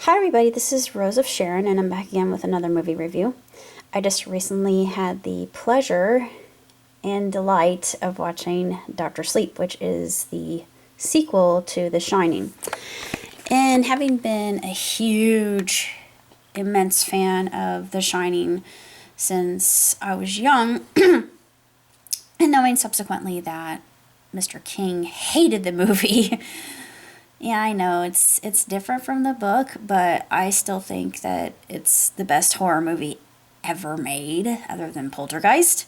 Hi, everybody, this is Rose of Sharon, and I'm back again with another movie review. I just recently had the pleasure and delight of watching Doctor Sleep, which is the sequel to The Shining. And having been a huge, immense fan of The Shining since I was young, and knowing subsequently that Mr. King hated the movie. Yeah, I know it's different from the book, but I still think that it's the best horror movie ever made, other than Poltergeist.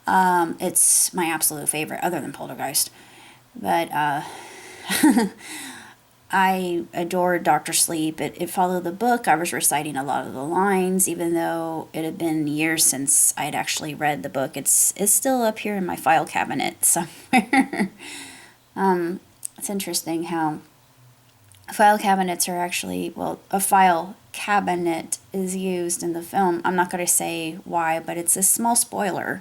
It's my absolute favorite, other than Poltergeist. But I adored Doctor Sleep. It followed the book. I was reciting a lot of the lines, even though it had been years since I had actually read the book. It's still up here in my file cabinet somewhere. It's interesting how file cabinets are actually, well, a file cabinet is used in the film. I'm not going to say why, but it's a small spoiler.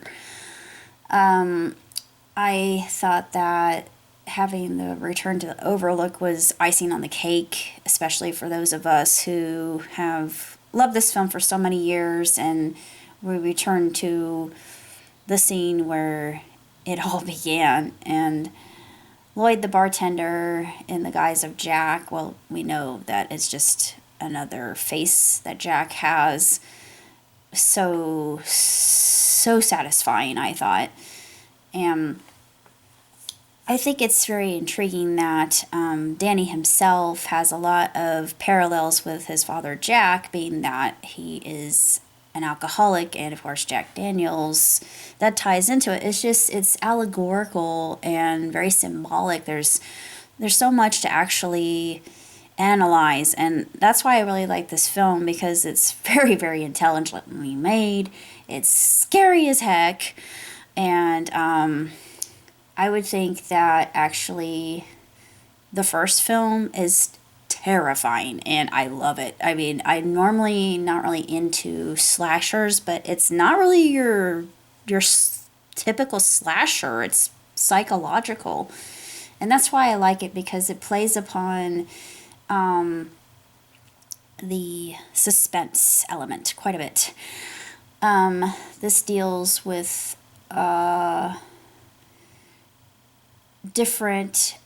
I thought that having the return to the Overlook was icing on the cake, especially for those of us who have loved this film for so many years, and we returned to the scene where it all began. And Lloyd, the bartender, in the guise of Jack, well, we know that it's just another face that Jack has. So satisfying, I thought. And I think it's very intriguing that Danny himself has a lot of parallels with his father Jack, being that he is an alcoholic, and of course Jack Daniels, that ties into it. It's allegorical and very symbolic. There's so much to actually analyze, and that's why I really like this film, because it's very, very intelligently made. It's scary as heck, and I would think that actually the first film is terrifying, and I love it. I mean, I'm normally not really into slashers, but it's not really your typical slasher. It's psychological, and that's why I like it, because it plays upon the suspense element quite a bit. This deals with different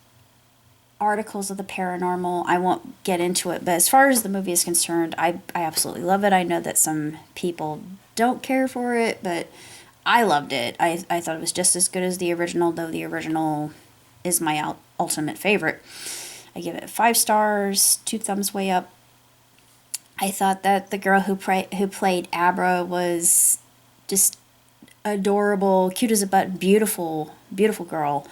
articles of the paranormal. I won't get into it, but as far as the movie is concerned, I absolutely love it. I know that some people don't care for it, but I loved it. I thought it was just as good as the original, though the original is my ultimate favorite. I give it 5 stars, 2 thumbs way up. I thought that the girl who played Abra was just adorable, cute as a button, beautiful, beautiful girl.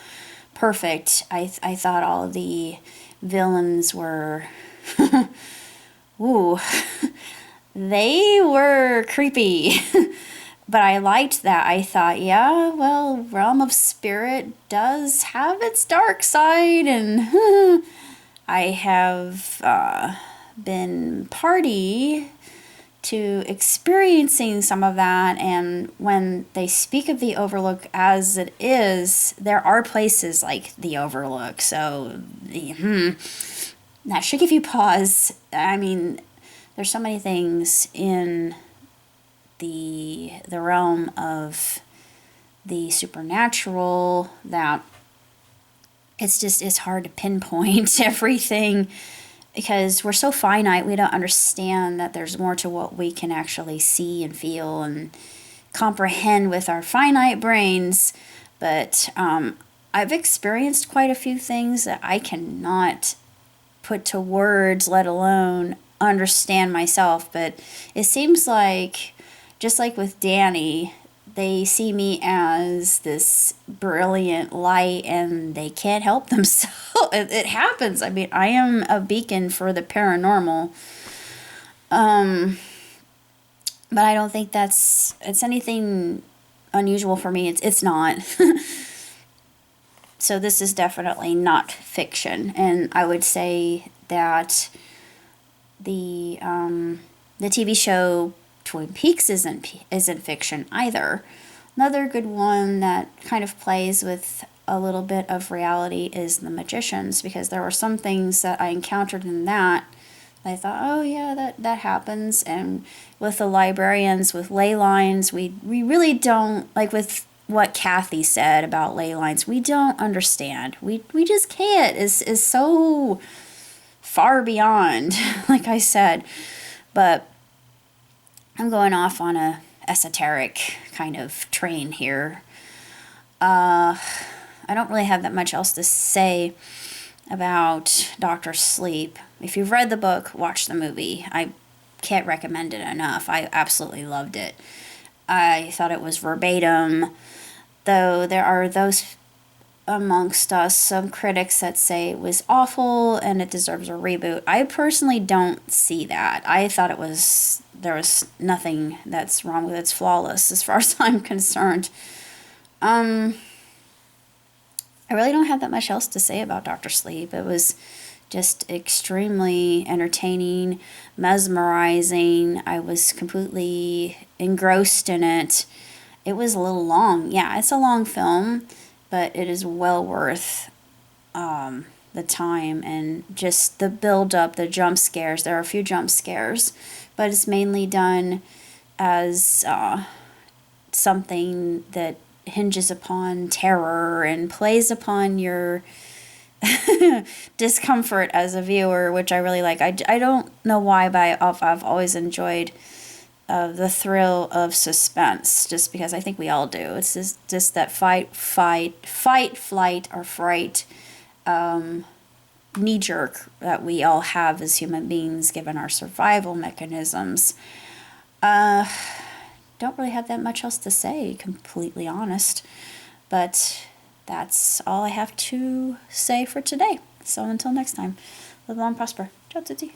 Perfect. I thought all of the villains were, ooh, they were creepy. But I liked that. I thought, yeah, well, Realm of Spirit does have its dark side, and I have been party to experiencing some of that. And when they speak of the Overlook as it is, there are places like the Overlook, so that should give you pause. I mean, there's so many things in the realm of the supernatural that it's hard to pinpoint everything, because we're so finite. We don't understand that there's more to what we can actually see and feel and comprehend with our finite brains. But I've experienced quite a few things that I cannot put to words, let alone understand myself. But it seems like, just like with Danny, they see me as this brilliant light, and they can't help themselves. It happens. I mean, I am a beacon for the paranormal. But I don't think it's anything unusual for me. It's not. So this is definitely not fiction, and I would say that the TV show Twin Peaks isn't fiction either. Another good one that kind of plays with a little bit of reality is The Magicians, because there were some things that I encountered in that I thought, oh yeah, that happens. And with the librarians, with ley lines, we really don't, like with what Kathy said about ley lines, we don't understand. We just can't. Is so far beyond, like I said. But I'm going off on a esoteric kind of train here. I don't really have that much else to say about Doctor Sleep. If you've read the book, watch the movie. I can't recommend it enough. I absolutely loved it. I thought it was verbatim, though there are those amongst us, some critics that say it was awful and it deserves a reboot. I personally don't see that. I thought there was nothing that's wrong with it. It's flawless as far as I'm concerned. I really don't have that much else to say about Dr. Sleep. It was just extremely entertaining, mesmerizing. I was completely engrossed in it. It was a little long. Yeah, it's a long film, but it is well worth the time and just the build up, the jump scares. There are a few jump scares, but it's mainly done as something that hinges upon terror and plays upon your discomfort as a viewer, which I really like. I don't know why, but I've always enjoyed the thrill of suspense, just because I think we all do. It's just that fight, flight, or fright knee jerk that we all have as human beings, given our survival mechanisms. Don't really have that much else to say, completely honest. But that's all I have to say for today. So until next time, live long, prosper. Ciao, Titi.